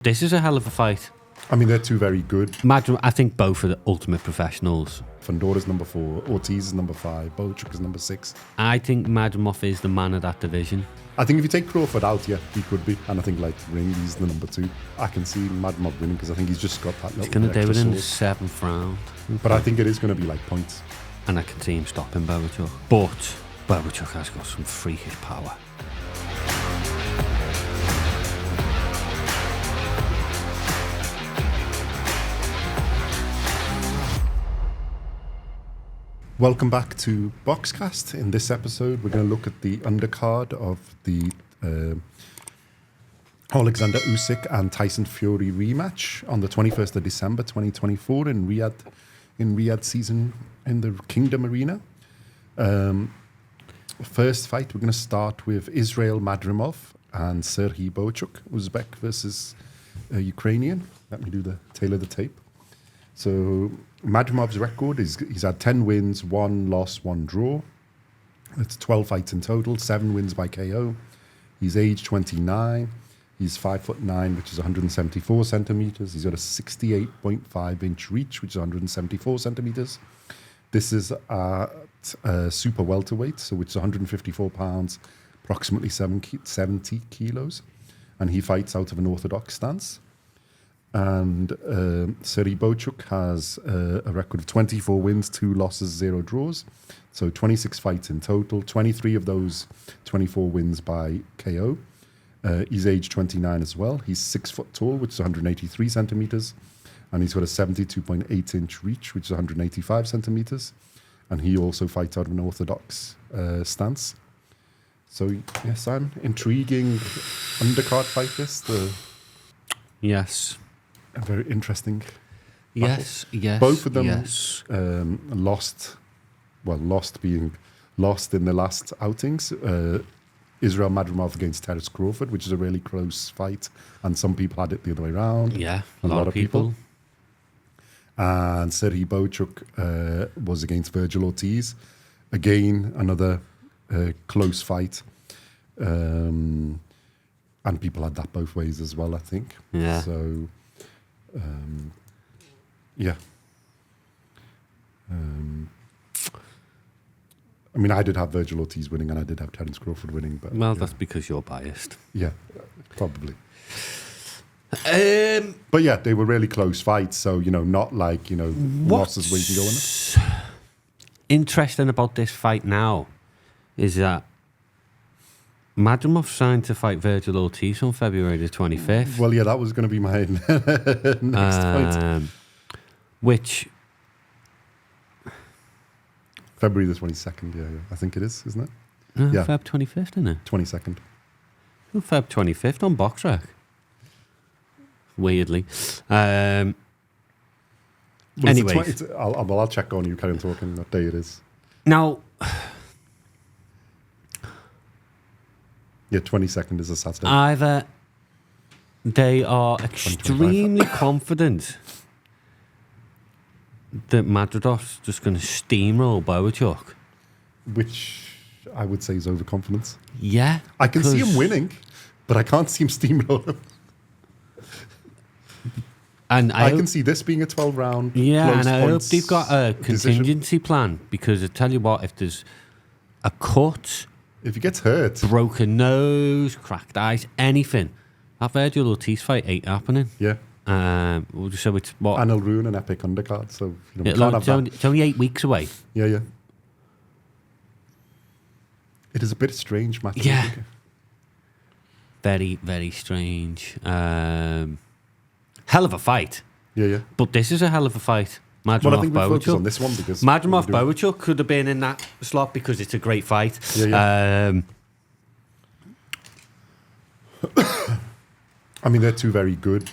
This is a hell of a fight. I mean, they're two very good. I think both are the ultimate professionals. Fundora's number 4, Ortiz is number 5, Bohachuk is number 6. I think Madrimov is the man of that division. I think if you take Crawford out, yeah, he could be. And I think, like, Ring, he's the number 2. I can see Madrimov winning because I think he's just got that little He's going to do it in the sauce. 7th round. But I think it is going to be, like, points. And I can see him stopping Bohachuk. But Bohachuk has got some freakish power. Welcome back to BoxCast. In this episode, we're going to look at the undercard of the Alexander Usyk and Tyson Fury rematch on the 21st of December 2024 in Riyadh season in the Kingdom Arena. First fight, we're going to start with Israil Madrimov and Serhii Bohachuk, Uzbek versus Ukrainian. Let me do the tail of the tape. So Madrimov's record is he's had 10 wins, 1 loss, 1 draw. It's 12 fights in total, 7 wins by KO. He's age 29. He's 5'9", which is 174 centimeters. He's got a 68.5 inch reach, which is 174 centimeters. This is at super welterweight, so which is 154 pounds, approximately 70 kilos. And he fights out of an orthodox stance. And Serhii Bohachuk has a record of 24 wins, 2 losses, 0 draws. So 26 fights in total, 23 of those 24 wins by KO. He's age 29 as well. He's 6 foot tall, which is 183 centimeters. And he's got a 72.8 inch reach, which is 185 centimeters. And he also fights out of an orthodox stance. So, yes, I'm intriguing undercard fight this. Yes. A very interesting Yes, battle. yes. Both of them lost being lost in the last outings. Israil Madrimov against Terence Crawford, which is a really close fight, and some people had it the other way around. Yeah, a lot of people. And Serhii Bohachuk was against Virgil Ortiz. Again, another close fight. And people had that both ways as well, I think. Yeah. So, yeah. I mean, I did have Virgil Ortiz winning and I did have Terence Crawford winning. But Well, that's because you're biased. Yeah, probably. But yeah, they were really close fights. So, not like, losses where you can go in it. Interesting about this fight now is that Madrimov signed to fight Virgil Ortiz on February the 25th. Well, yeah, that was going to be my next point. Which... February the 22nd, yeah, I think it is, isn't it? Yeah. Feb 25th, isn't it? 22nd. Oh, Feb 25th on BoxRec. Weirdly. Anyway. I'll check on you, carry on talking what day it is. Now... Yeah, 22nd is a Saturday. Either they are extremely confident that Madridov's just going to steamroll Bohachuk. Which I would say is overconfidence. Yeah. I can see him winning, but I can't see him steamroll him. And I can see this being a 12-round. Yeah, and I hope they've got a contingency plan, because I tell you what, if there's a cut... If he gets hurt. Broken nose, cracked eyes, anything. That Virgil Ortiz fight ain't happening. Yeah. So it's what? And it'll ruin an epic undercard. So it's only 8 weeks away. Yeah. It is a bit strange match. Yeah. Very, very strange. Hell of a fight. Yeah. But this is a hell of a fight. Madrimov, I think we focus on this one because Madrimov Bohachuk could have been in that slot because it's a great fight. Yeah. I mean, they're two very good,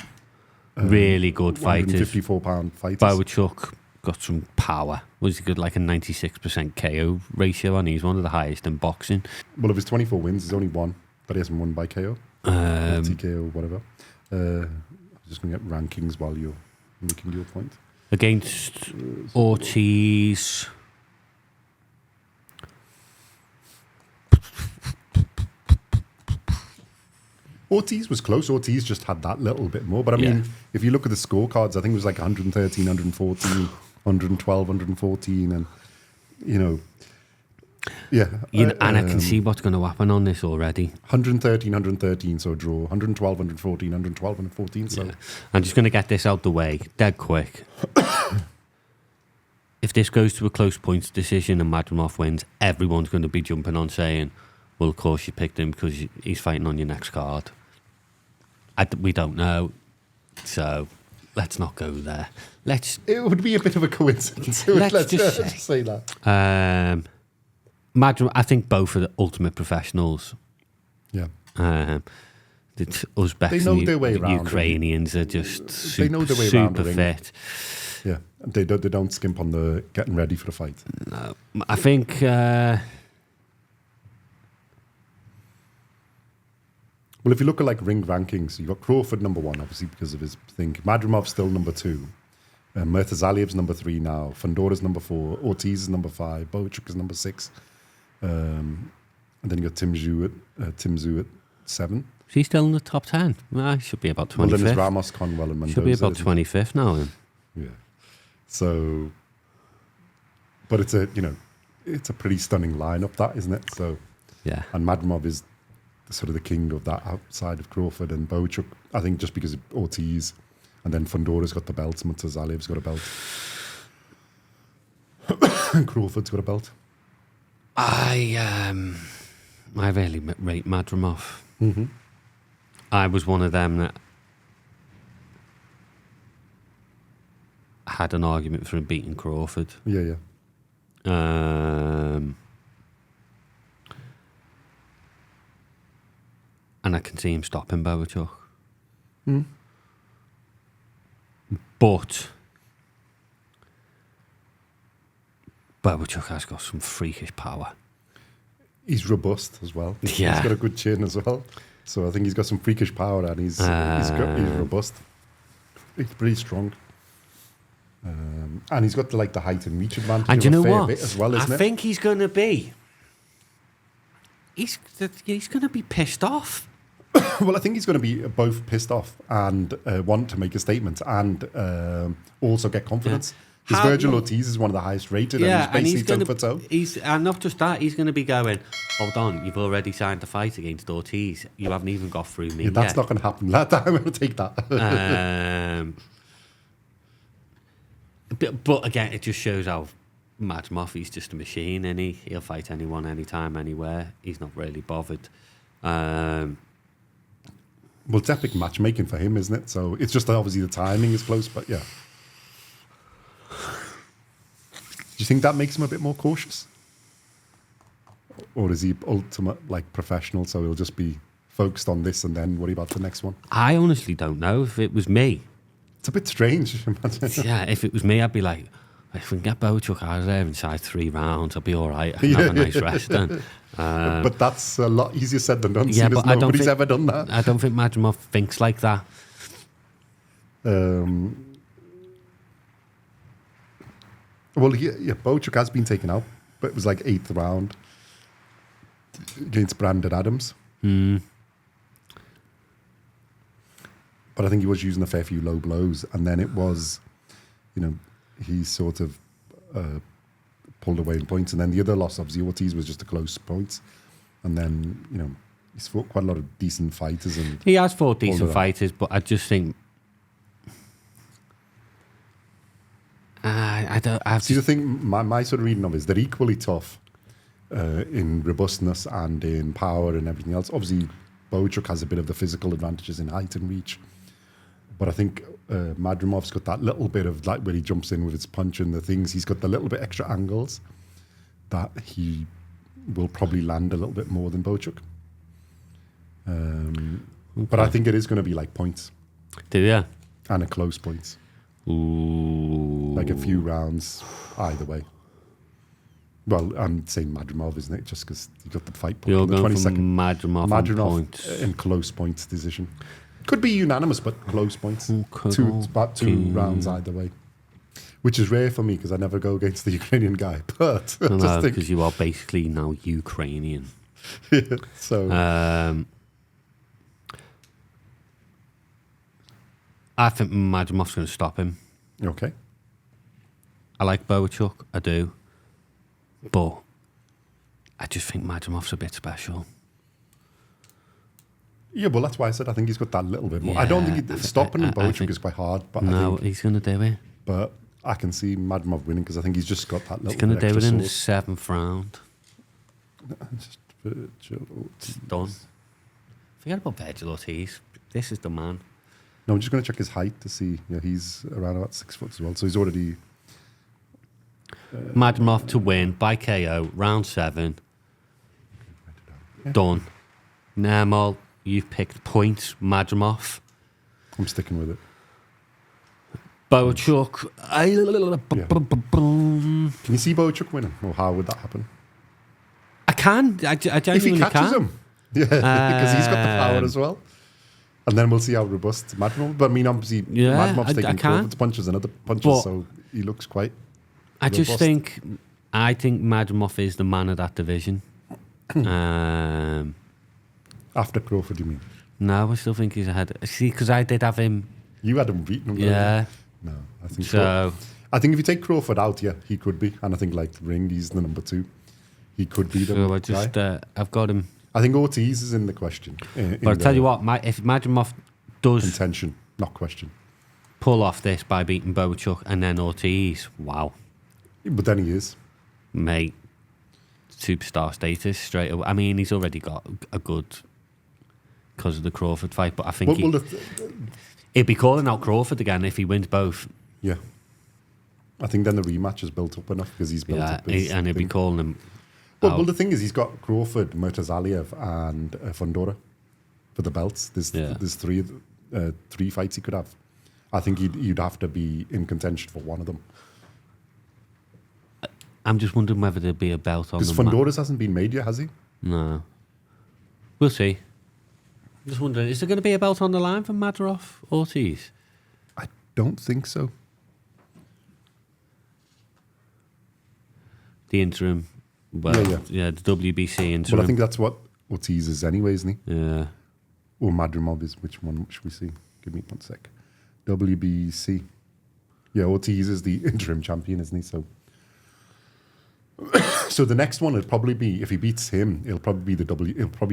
really good fighters. 154-pound fighters. Bohachuk got some power. Was he good, like a 96% KO ratio, and he's one of the highest in boxing. Well, of his 24 wins, he's only one, but he hasn't won by KO, TKO, whatever. I'm just going to get rankings while you're making your point. Against Ortiz. Ortiz was close. Ortiz just had that little bit more. But I mean, if you look at the scorecards, I think it was like 113, 114, 112, 114, and and I can see what's going to happen on this already. 113, 113, so draw. 112, 114, 112, 114. So I'm just going to get this out the way, dead quick. If this goes to a close points decision and Madrimov wins, everyone's going to be jumping on saying, well, of course you picked him because he's fighting on your next card. We don't know, so let's not go there. It would be a bit of a coincidence. Let's just say that. Madrimov, I think both are the ultimate professionals. Yeah. It's Uzbeks they know their way and around. Ukrainians are just super, they know their way around super fit. Yeah, they don't skimp on the getting ready for the fight. No, I think... Well, if you look at like ring rankings, you've got Crawford number 1, obviously, because of his thing. Madrimov's still number 2. Murtazaliev's number 3 now. Fundora's number 4. Ortiz is number 5. Bohachuk is number 6. And then you got Tim Zhu at 7. Is he still in the top 10? Well, he should be about 25th. Well, then there's Ramos, Conwell and Mendoza. Should be about 25th now then. Yeah. So, but it's a pretty stunning lineup, that, isn't it? So, yeah. And Madrimov is sort of the king of that outside of Crawford and Bohachuk. I think just because of Ortiz, and then Fundora's got the belts, Mutazalev's got a belt, and Crawford's got a belt. I really rate Madrimov. Mm-hmm. I was one of them that had an argument for him beating Crawford. Yeah. And I can see him stopping Bohachuk. Mm. But Bohachuk has got some freakish power. He's robust as well. Yeah. He's got a good chin as well. So I think he's got some freakish power and he's robust. He's pretty strong. And he's got the height and reach advantage. And you know what? Bit as well, isn't I think he's going to be... He's going to be pissed off. Well, I think he's going to be both pissed off and want to make a statement and also get confidence. Because Virgil Ortiz is one of the highest rated and he's basically toe for toe. And not just that, he's going to be going, hold on, you've already signed the fight against Ortiz. You haven't even got through me that's not going to happen. I'm going to take that. But again, it just shows how Madrimov, he's just a machine, and he'll fight anyone, anytime, anywhere. He's not really bothered. Well, it's epic matchmaking for him, isn't it? So it's just obviously the timing is close, but yeah. Do you think that makes him a bit more cautious? Or is he ultimate professional, so he'll just be focused on this and then worry about the next one? I honestly don't know. If it was me... It's a bit strange. Yeah, if it was me, I'd be like, if we can get Bohachuk out of there inside 3 rounds, I'll be all right. I can have a nice rest then. But that's a lot easier said than done. Yeah, but nobody's ever done that. I don't think Madrimov thinks like that. Well, Bohachuk has been taken out, but it was 8th round against Brandon Adams. Mm. But I think he was using a fair few low blows, and then it was, he sort of pulled away in points, and then the other loss, obviously, Ortiz was just a close points, and then he's fought quite a lot of decent fighters, and he has fought decent fighters, but I just think I don't. The thing, my sort of reading of it is they're equally tough in robustness and in power and everything else. Obviously, Bohachuk has a bit of the physical advantages in height and reach. But I think Madrimov's got that little bit of where he jumps in with his punch and the things. He's got the little bit extra angles that he will probably land a little bit more than Bohachuk. But I think it is going to be points. Do you? And a close points. Ooh. A few rounds either way. Well, I'm saying Madrimov, isn't it? Just because you got the fight point. You're on the going 22nd. for Madrimov points. In close points decision. Could be unanimous, but close points. About 2 rounds either way. Which is rare for me because I never go against the Ukrainian guy. But no, because you are basically now Ukrainian. So I think Madrimov's going to stop him. Okay. I like Bohachuk, I do. But I just think Madrimov's a bit special. Yeah, well, that's why I said I think he's got that little bit more. I don't think stopping him Bohachuk is quite hard. But He's going to do it. But I can see Madrimov winning because I think he's just got that little He's going to do it in the sauce. 7th round. Just Virgil It's done. Forget about Virgil Ortiz. This is the man. No, I'm just going to check his height to see. Yeah, he's around about 6 foot as well. So he's already... Madrimov to win by KO, round 7. Yeah. Done. Nermal, you've picked points. Madrimov. I'm sticking with it. Bohachuk. Can you see Bohachuk winning? Or how would that happen? I can. I genuinely If he catches can. him. Yeah, because he's got the power as well. And then we'll see how robust Madrimov. But I mean, obviously, Madrimov's taking Crawford's punches and other punches, but so he looks quite I robust. just think Madrimov is the man of that division. After Crawford, you mean? No, I still think he's ahead. See, because I did have him. You had him beaten him. Yeah. No, I think So I think if you take Crawford out, yeah, he could be. And I think like Ring, he's the number 2. He could be the guy. I've got him. I think Ortiz is in the question. But I'll tell you what, if Madrimov does Contention, not question. pull off this by beating Bohachuk and then Ortiz, wow, But then he is. mate, superstar status straight away. I mean, he's already got a good because of the Crawford fight, but I think he'd be calling out Crawford again if he wins both. Yeah. I think then the rematch is built up enough because he's built up his and he'd be calling him. Well, the thing is, he's got Crawford, Murtazaliev, and Fundora for the belts. There's three fights he could have. I think you'd have to be in contention for one of them. I'm just wondering whether there'd be a belt on. Because Fundora's hasn't been made yet, has he? No. We'll see. Just wondering, is there going to be a belt on the line for Madrimov Ortiz? I don't think so. The interim. Well, the WBC interim. Well, I think that's what Ortiz is anyway, isn't he? Yeah. Or Madrimov is. Which one should we see? Give me 1 sec. WBC. Yeah, Ortiz is the interim champion, isn't he? So the next one would probably be, if he beats him, he'll probably be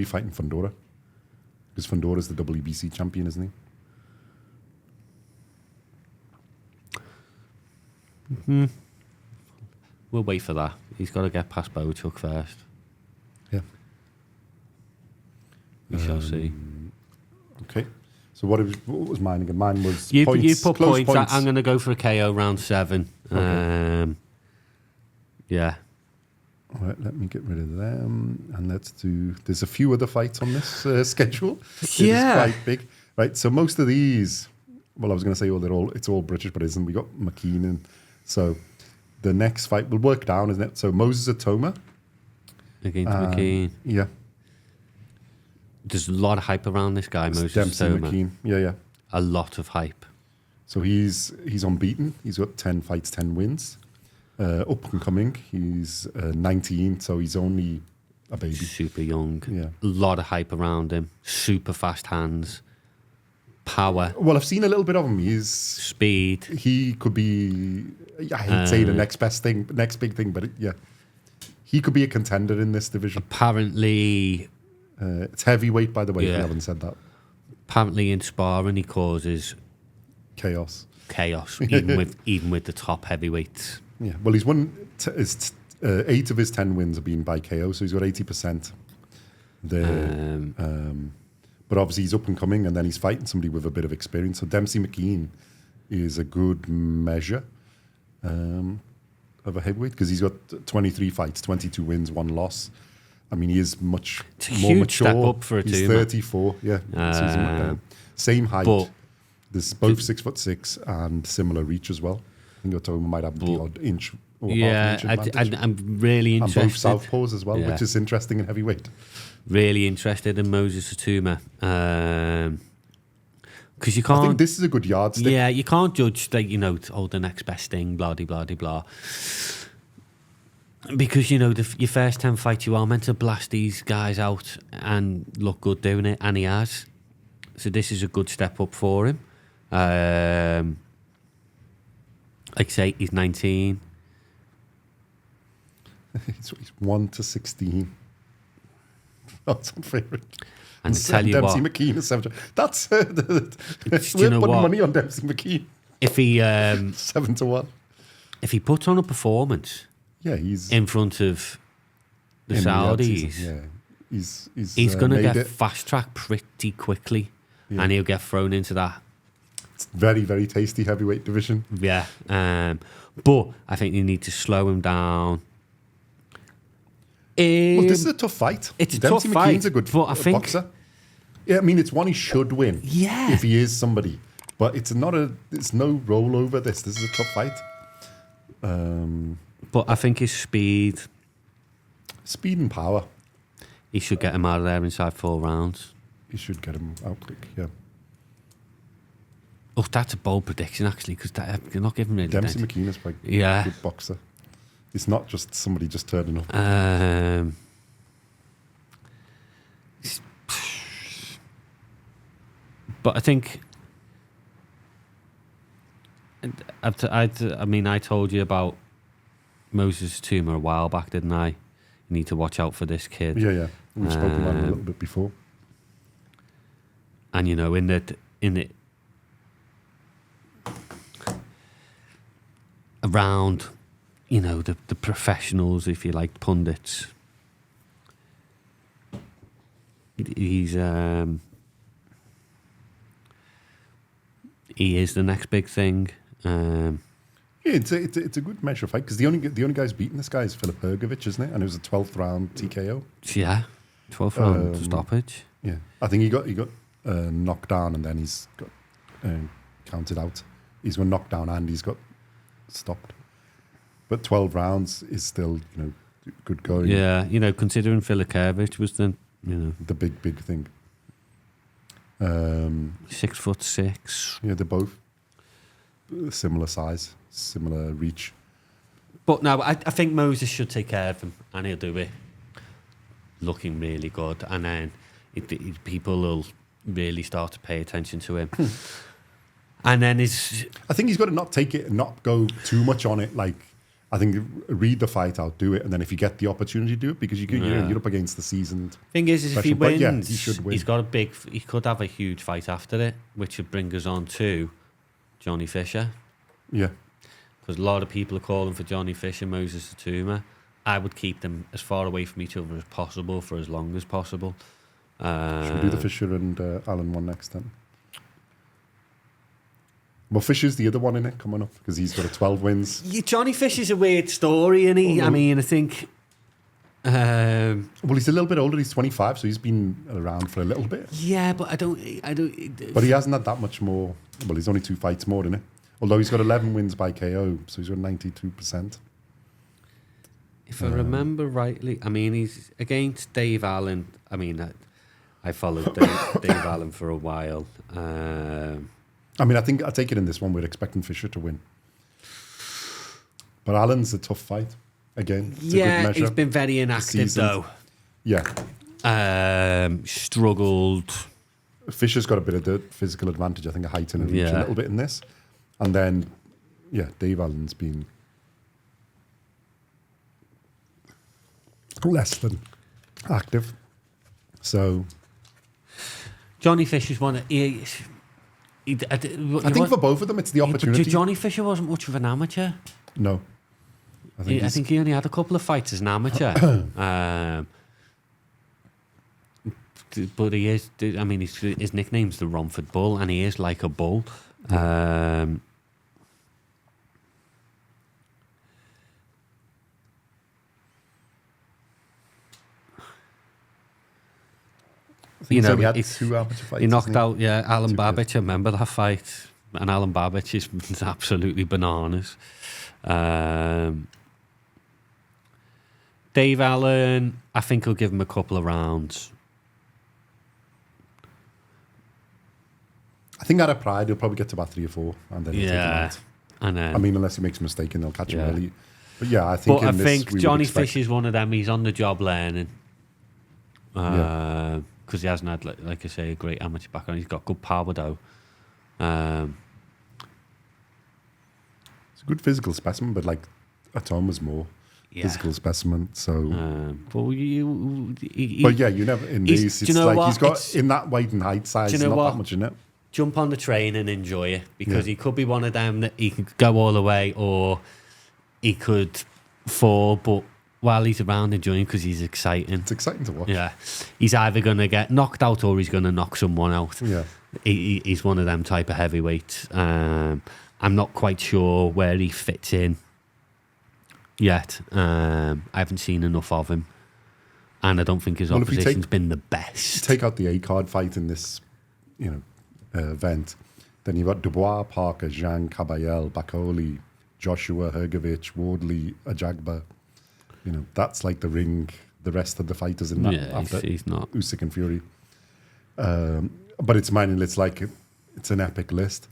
fighting Fundora. Because Fundora's the WBC champion, isn't he? We'll wait for that. He's got to get past Bohachuk first. Yeah. We shall see. Okay. So what was mine again? Mine was You close put points. points. I'm going to go for a KO round 7. Okay. Yeah. All right, let me get rid of them. And let's do... There's a few other fights on this schedule. Yeah. It is quite big. Right, so most of these... Well, I was going to say, it's all British, but it isn't. We got McKean in. So the next fight will work down, isn't it? So Moses Itauma. Against McKean. Yeah. There's a lot of hype around this guy, Moses Demsey, Itauma. McKean. Yeah. A lot of hype. So he's unbeaten. He's got 10 fights, 10 wins. Up and coming. He's 19, so he's only a baby. Super young. Yeah. A lot of hype around him. Super fast hands. Power. Well, I've seen a little bit of him. Speed. He could be... I hate to say the next big thing, but he could be a contender in this division. Apparently... it's heavyweight, by the way, if you haven't said that. Apparently in sparring he causes... Chaos, even with the top heavyweights. Yeah, well, he's won... 8 of his 10 wins have been by KO, so he's got 80% there. But obviously he's up and coming, and then he's fighting somebody with a bit of experience. So Demsey McKean is a good measure of a heavyweight because he's got 23 fights, 22 wins, 1 loss. I mean, he is much more mature. Step up for a He's Itauma. 34, yeah. So he's, same height. But There's both 6'6" and similar reach as well. I think Itauma might have the odd inch or half an inch advantage. I'm really interested. And both southpaws as well, which is interesting in heavyweight. Really interested in Moses Itauma. Because you can't... I think this is a good yardstick. Yeah, you can't judge, the next best thing, blah, blah, blah, blah. Because, your first 10 fights, you are meant to blast these guys out and look good doing it, and he has. So this is a good step up for him. Like I say, he's 19. He's 1-16. That's unfavorite. And I tell you Demsey what, McKean is 7. That's do you we're know putting what? money on Demsey McKean. If he 7-1. if he puts on a performance Yeah, he's in front of the in Saudis, season, yeah, he's going to made get it. fast tracked pretty quickly, Yeah. and he'll get thrown into that. It's very, very tasty heavyweight division. Yeah, but I think you need to slow him down. Well, this is a tough fight. It's a Demsey tough fight, McKean's a good but I think- boxer. Yeah, I mean, it's one he should win. Yeah. If he is somebody. But it's no rollover, this. This is a tough fight. But I think his speed, Speed and power. he should get him out of there inside 4 rounds. You should get him out quick, yeah. Oh, that's a bold prediction, actually, because you're not giving me Demsey McKean is quite Yeah. a good boxer. It's not just somebody just turning up. But I think, I mean, I told you about Moses Itauma a while back, didn't I? You need to watch out for this kid. Yeah. We've spoken about it a little bit before. And you know, in the around, you know, the professionals, if you like, pundits. He is the next big thing. Yeah, it's a good measure of fight because the only guy's beating this guy is Filip Hrgović, isn't it? And it was a 12th round TKO. Yeah, 12th round stoppage. Yeah, I think he got knocked down and then he's got counted out. He's got knocked down and he's got stopped. But 12 rounds is still, you know, good going. Yeah, you know, considering Filip Hrgović was the The big thing. 6'6". Yeah, they're both similar size, similar reach. But no, I think Moses should take care of him, and he'll do it looking really good. And then people will really start to pay attention to him. And then I think he's got to not go too much on it. Like, I think read the fight out, do it, and then if you get the opportunity, do it because you're up against the seasoned. Thing is if he professional. wins, But yeah, he should win. he's got he could have a huge fight after it, which would bring us on to Johnny Fisher. Yeah. Because a lot of people are calling for Johnny Fisher, Moses Itauma. I would keep them as far away from each other as possible for as long as possible. Should we do the Fisher and Allen one next then? Well, Fisher's the other one in it coming up because he's got 12 wins. Yeah, Johnny Fisher's a weird story, isn't he? I mean, I think. Well, he's a little bit older. He's 25, so he's been around for a little bit. Yeah, but I don't. But he hasn't had that much more. Well, he's only 2 fights more, isn't it? Although he's got 11 wins by KO, so he's got 92%. If I remember rightly, I mean, he's against Dave Allen. I mean, I followed Dave Allen for a while. I mean, I take it in this one, we're expecting Fisher to win. But Allen's a tough fight. Again, it's a good measure. He's been very inactive, though. Yeah. Struggled. Fisher's got a bit of the physical advantage, I think, a height and a reach Yeah. a little bit in this. And then, yeah, Dave Allen's been less than active. So Johnny Fisher's one. I think for both of them, it's the opportunity. But Johnny Fisher wasn't much of an amateur. No. I think he only had a couple of fights as an amateur. But he is, I mean, his nickname's the Romford Bull, and he is like a bull. You know, he had 2 amateur fights. he knocked hasn't out, Alan 2 Babbage. I remember that fight. And Alan Babbage is absolutely bananas. Dave Allen, I think he'll give him a couple of rounds. I think out of pride, he'll probably get to about 3 or 4, and then he'll take him out. And then, I mean, unless he makes a mistake and they'll catch him early. But yeah, I think. But I in this, think we would Johnny expect- Fish is one of them. He's on the job learning. Because he hasn't had, like I say, a great amateur background. He's got good power, though. a good physical specimen, but like Itauma's more physical specimen. So, but yeah, you never in these. It's like he's got in that weight and height size. Do you know not what? that much in it. Jump on the train and enjoy it, because he could be one of them that he could go all the way, or he could fall. But while he's around, enjoying, because he's exciting. It's exciting to watch. Yeah, he's either going to get knocked out or he's going to knock someone out. Yeah, he's one of them type of heavyweights. I'm not quite sure where he fits in yet. I haven't seen enough of him, and I don't think his opposition's been the best. Take out the A-card fight in this, event, then you've got Dubois, Parker, Zhang, Caballel, Bakoli, Joshua, Hergovich, Wardley, Ajagba. That's like the ring. The rest of the fighters in that. Yeah, after he's not. Usyk and Fury. But it's mine. It's like it's an epic list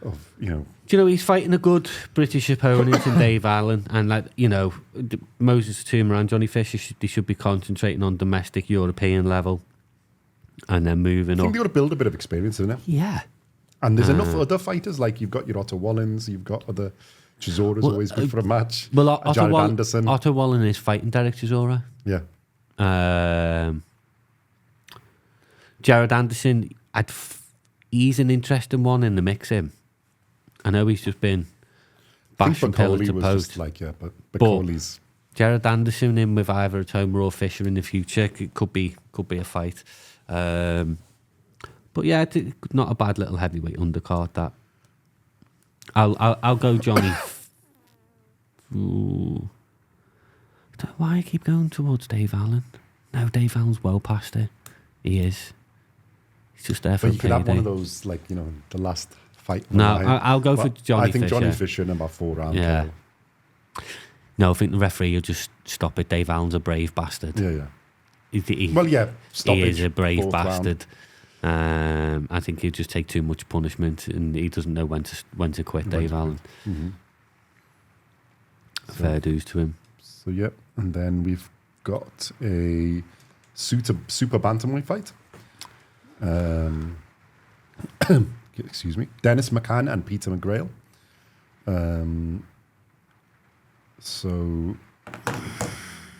of Do you know he's fighting a good British opponent in Dave Allen, and Moses Tumor and Johnny Fisher they should be concentrating on domestic European level, and then moving I think up. they got to build a bit of experience in it. Yeah, and there's enough other fighters. Like you've got your Otto Wallins, you've got other. Chisora's always good for a match. Well, Jared Anderson. Otto Wallen is fighting Derek Chisora. Yeah. Jared Anderson, he's an interesting one in the mix. Him, I know he's just been bashing pillar to post. But Coley's. Jared Anderson in with either Itauma or Fisher in the future. It could be a fight. But yeah, not a bad little heavyweight undercard that. I'll go Johnny. Ooh. Why I keep going towards Dave Allen? No, Dave Allen's well past it. He is. He's just there for But a you could have one payday. of those, the last fight. No, I'll go for Johnny I think Fisher. Johnny Fisher in about 4 rounds. Yeah. No, I think the referee will just stop it. Dave Allen's a brave bastard. Yeah. He is a brave bastard. I think he'll just take too much punishment, and he doesn't know when to quit. Dave Allen. Mm-hmm. Fair dues to him. So and then we've got a super bantamweight fight. Excuse me, Dennis McCann and Peter McGrail. So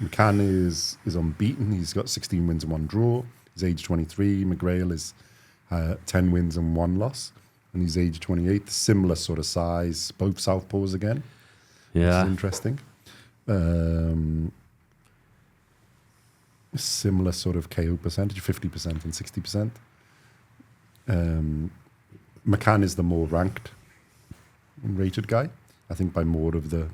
McCann is unbeaten. He's got 16 wins and 1 draw. He's age 23. McGrail is 10 wins and 1 loss, and he's age 28. Similar sort of size, both southpaws again. Yeah, it's interesting. Similar sort of KO percentage, 50% and 60%. McCann is the more ranked and rated guy, I think, by more of the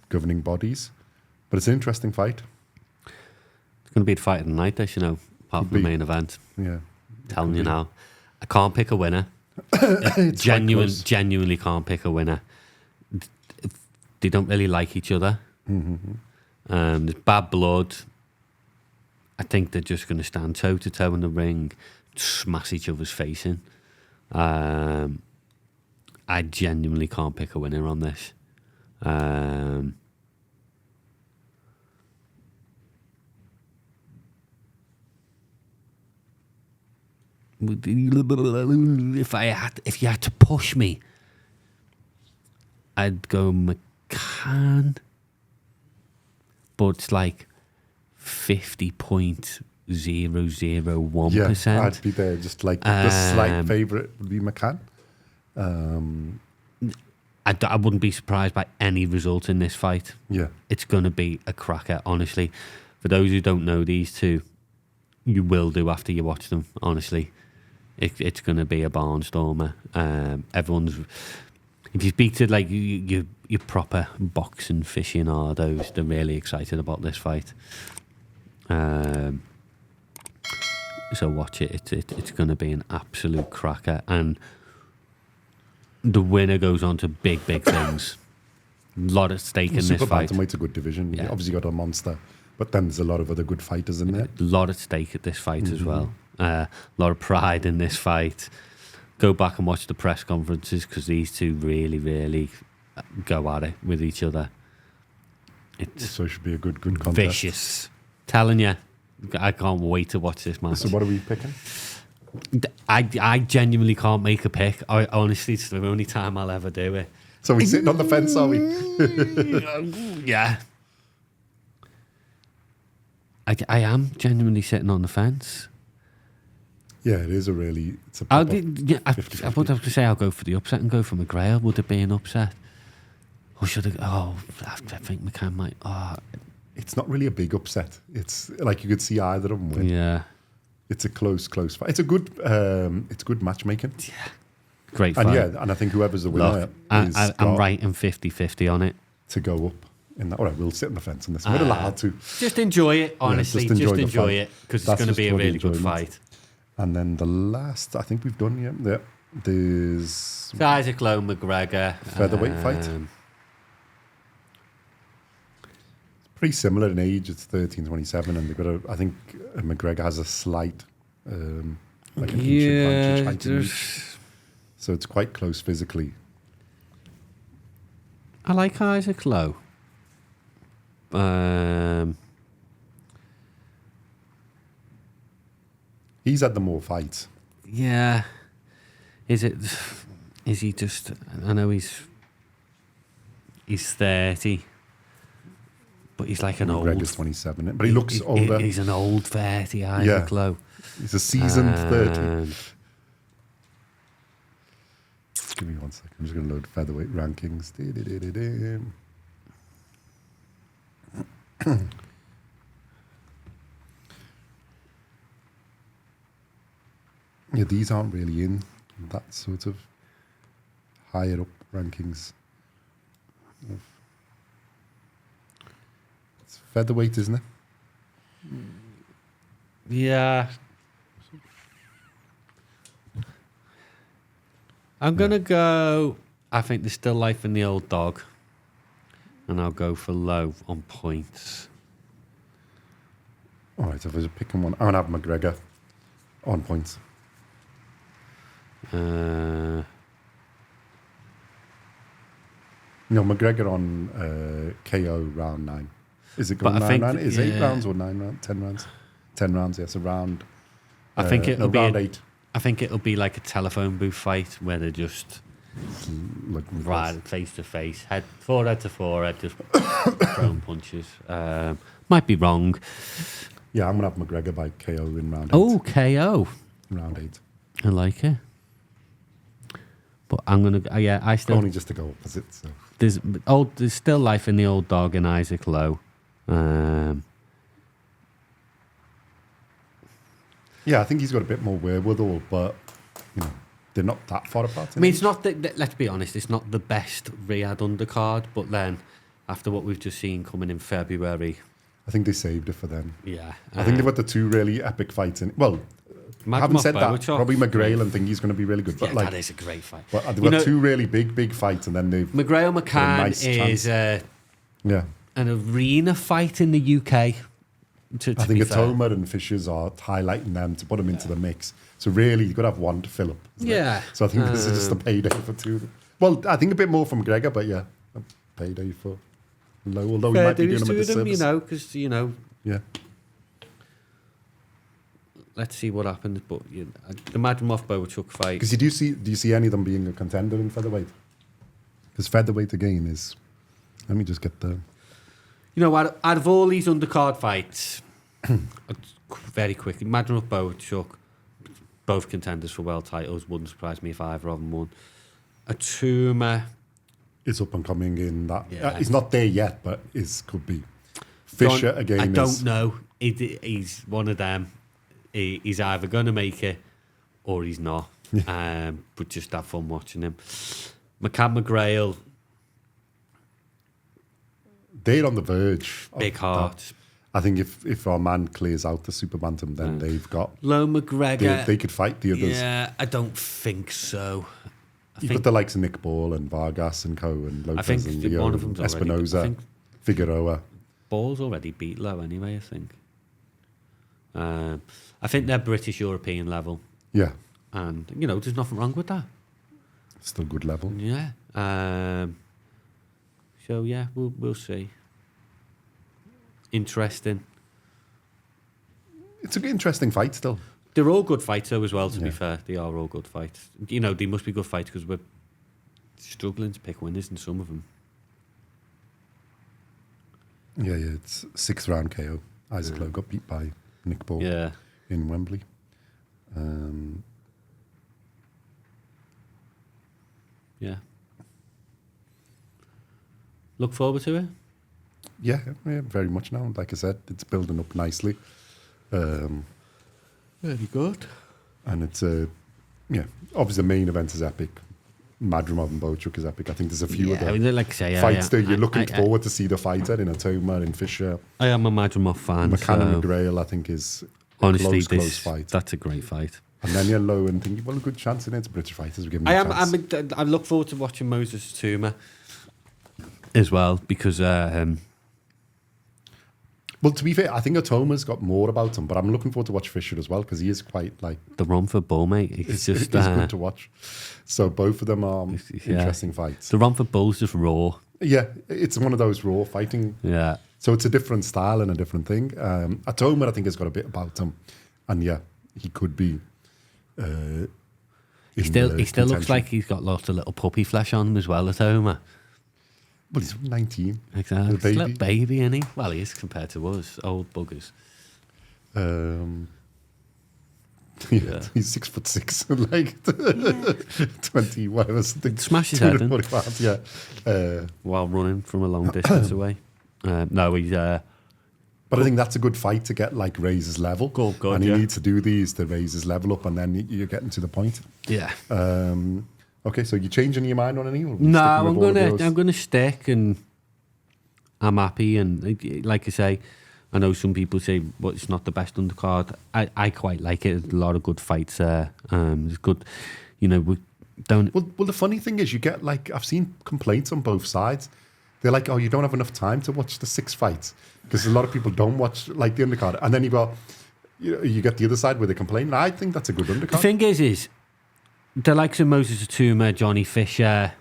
governing bodies. But it's an interesting fight. It's going to be the fight of the night, apart from the main event. Yeah. Telling you now. I can't pick a winner. Genuinely can't pick a winner. They don't really like each other. Mm-hmm. There's bad blood. I think they're just going to stand toe to toe in the ring, smash each other's face in. I genuinely can't pick a winner on this. If you had to push me, I'd go McCann, but it's like 50.001%. Yeah, I'd be there. Just like the slight favourite would be McCann. I wouldn't be surprised by any result in this fight. Yeah, it's going to be a cracker, honestly. For those who don't know these two, you will do after you watch them, honestly. It's going to be a barnstormer. Everyone's... If you speak to your proper boxing aficionados, they're really excited about this fight. So watch it. It's going to be an absolute cracker, and the winner goes on to big things. A lot at stake in this fight. Super bantamweight's a good division. Yeah. You obviously got a monster, but then there's a lot of other good fighters in there. A lot at stake at this fight as well. A lot of pride in this fight. Go back and watch the press conferences, because these two really go at it with each other. So it should be a good contest. Vicious. Telling you, I can't wait to watch this match. So what are we picking? I genuinely can't make a pick. Honestly, it's the only time I'll ever do it. So we're sitting on the fence, are we? Yeah. I am genuinely sitting on the fence. Yeah, it is a really... It's a I proper would have to say I'll go for the upset and go for McGrail. Would it be an upset? Or should I... Oh, I think McCann might... Oh. It's not really a big upset. It's like you could see either of them win. Yeah. It's a close fight. It's good matchmaking. Yeah. Great fight. And I think whoever's the winner Look, I'm writing 50-50 on it. To go up. All right, we'll sit on the fence on this. We're allowed to. Just enjoy it, honestly. Yeah, just enjoy it, because it's going to be a really good fight. And then the last, I think we've done, there's... Isaac Lowe, McGrego. Featherweight fight. It's pretty similar in age. It's 13-27, and they've got I think McGregor has a slight, like an inch advantage height in each. So it's quite close physically. I like Isaac Lowe. He's had the more fights. Yeah. Is he just... I know he's 30, but he's like an old... McGregor's 27, but he looks older. He's an old 30, Isaac Lowe. He's a seasoned 30. Give me 1 second. I'm just going to load featherweight rankings. Yeah, these aren't really in that sort of higher up rankings. It's featherweight, isn't it? Yeah. I'm going to go... I think there's still life in the old dog. And I'll go for Lowe on points. All right, if I was picking one, I'm going to have McGregor on points. Uh, McGregor on KO round 9. Is it going round 9? Is it 8 rounds or 9 rounds? 10 rounds? 10 rounds, yes, a round. I think it'll be round 8. I think it'll be like a telephone booth fight where they're just right face to face, forehead to forehead, just throwing punches. Might be wrong. Yeah, I'm going to have McGregor by KO in round 8. Oh, KO. Round 8. I like it. But I'm going to... I still... Only just to go opposite, so... There's still life in the old dog in Isaac Lowe. Yeah, I think he's got a bit more wherewithal, but they're not that far apart. I mean, it's not let's be honest, it's not the best Riyadh undercard, but then after what we've just seen coming in February, I think they saved it for them. Yeah, I think they've got the 2 really epic fights in. Well, having said that, probably McGrail and think he's going to be really good. But that is a great fight. But they've got 2 really big fights, and then they've McGrail McCann is an arena fight in the UK. I think Itauma and Fishers are highlighting them to put them into the mix. So really, you've got to have one to fill up. Yeah. So I think this is just a payday for 2. Well, I think a bit more for McGregor, but yeah, a payday for Lowe. Although he might be doing them a disservice. Because yeah. Let's see what happens. But the Madrimov Bohachuk fight. Because do you see any of them being a contender in featherweight? Because featherweight again is. Let me just get the. Out of all these undercard fights, very quickly, Madrimov Bohachuk, both contenders for world titles. Wouldn't surprise me if either of them won. Itauma is up and coming in that. Yeah. He's not there yet, but could be. Fisher again. I don't know. He's one of them. He's either going to make it or he's not. Yeah. But just have fun watching him. McCann, McGrail. They're on the verge. Big heart. I think if our man clears out the super bantam, then they've got Lowe, McGregor. They could fight the others. Yeah, I don't think so. You've got the likes of Nick Ball and Vargas and Co and Lopez and Leo, one of them's Espinoza, Figueroa. Ball's already beat Lowe anyway, I think. I think they're British European level. Yeah. And, there's nothing wrong with that. Still good level. Yeah. So, yeah, we'll see. Interesting. It's an interesting fight still. They're all good fights, though, as well, to be fair. They are all good fights. You know, they must be good fights because we're struggling to pick winners in some of them. Yeah, it's 6th round KO. Isaac Lowe got beat by Nick Ball in Wembley. Yeah. Look forward to it? Yeah, very much now. Like I said, it's building up nicely. Very good. And it's obviously the main event is epic. Madrimov and Bohachuk is epic. I think there's a few of the like I say, fights there. You're looking forward to see the fighter in Itauma, in Fisher. I am a Madrimov fan. McCann and McGrail, I think, is honestly close fight. That's a great fight. And then you're Lowe and thinking, well, a good chance in it. It's British fighters. We're giving them a chance. I look forward to watching Moses Itauma as well because... well, to be fair, I think Itauma's got more about him, but I'm looking forward to watch Fisher as well because he is quite like... The run for Bull, mate. It's just... It's good to watch. So both of them are interesting fights. The run for Bull's just raw. Yeah, it's one of those raw fighting. Yeah. So it's a different style and a different thing. Itauma, I think, has got a bit about him. And yeah, he could be... he still looks like he's got lots of little puppy flesh on him as well, Itauma. Well, he's 19. Exactly. He's a little baby, isn't he? Well, he is compared to us, old buggers. He's 6'6", like 20, whatever. Smash his head in. Pounds, while running from a long distance away. No, he's... But I think that's a good fight to get like raise his level. Good, and he needs to do these to raise his level up, and then you're getting to the point. Yeah. Okay, so you changing your mind on any? No, I'm gonna stick, and I'm happy. And like I say, I know some people say, "Well, it's not the best undercard." I quite like it. There's a lot of good fights there. It's good. You know, we don't. Well, the funny thing is, you get like I've seen complaints on both sides. They're like, "Oh, you don't have enough time to watch the 6 fights," because a lot of people don't watch like the undercard, and then you get the other side where they complain. And I think that's a good undercard. The thing is the likes of Moses Itauma, Johnny Fisher.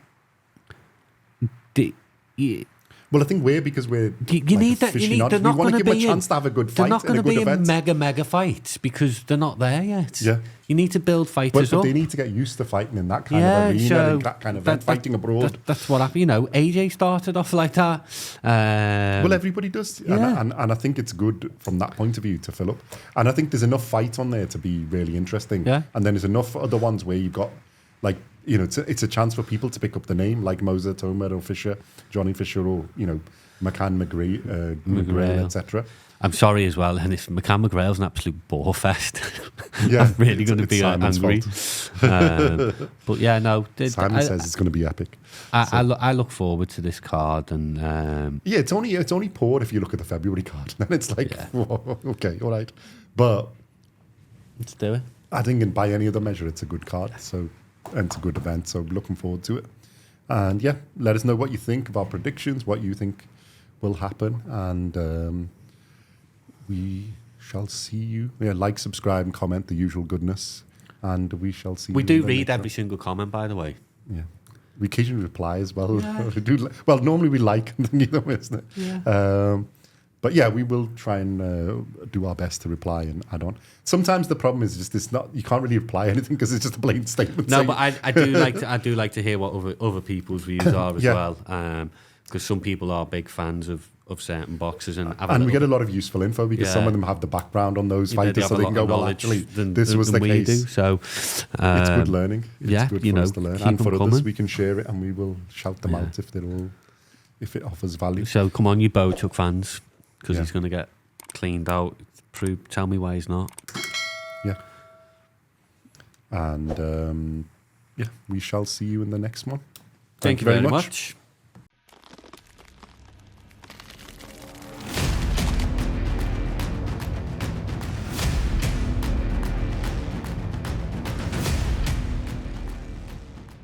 Well, I think because we're you need that. You need. They're not going to be a chance to have a good fight. They're not going to be event. in mega fights because they're not there yet. Yeah, you need to build fighters but up. they need to get used to fighting in that kind of arena, and that kind of event, fighting abroad. That's what happened. You know, AJ started off like that. Well, everybody does, and I think it's good from that point of view to fill up. And I think there's enough fight on there to be really interesting. Yeah. And then there's enough other ones where you've got like. You know, it's a chance for people to pick up the name like Moses Itauma or Fisher, Johnny Fisher, or McCann, McGrail, etc. I'm sorry as well, and if McCann McGrail's an absolute bore fest. Yeah, I'm really going to be angry. But yeah, no. Simon says it's going to be epic. I look forward to this card, and it's only poor if you look at the February card, and it's like, whoa, okay, all right, but let's do it. I think by any other measure, it's a good card. And it's a good event, so looking forward to it. And yeah, let us know what you think of our predictions, what you think will happen, and we shall see you. Yeah, like, subscribe, and comment, the usual goodness, and we shall see. We do read every single comment, by the way. Yeah, we occasionally reply as well. Yeah. We do. Well, normally we like and then isn't it? Yeah. But yeah, we will try and do our best to reply and add on. Sometimes the problem is just it's not, you can't really reply anything because it's just a plain statement. No, but I do like to hear what other people's views are as well. Because some people are big fans of certain boxes, and we get a lot of useful info because some of them have the background on those fighters, so they can go, well, actually, this was the case. Do, so it's good learning. It's good for us to learn, and for others, we can share it and we will shout them out if it offers value. So come on, you Bohachuk fans. Because he's going to get cleaned out. Tell me why he's not. Yeah. And we shall see you in the next one. Thank you very much.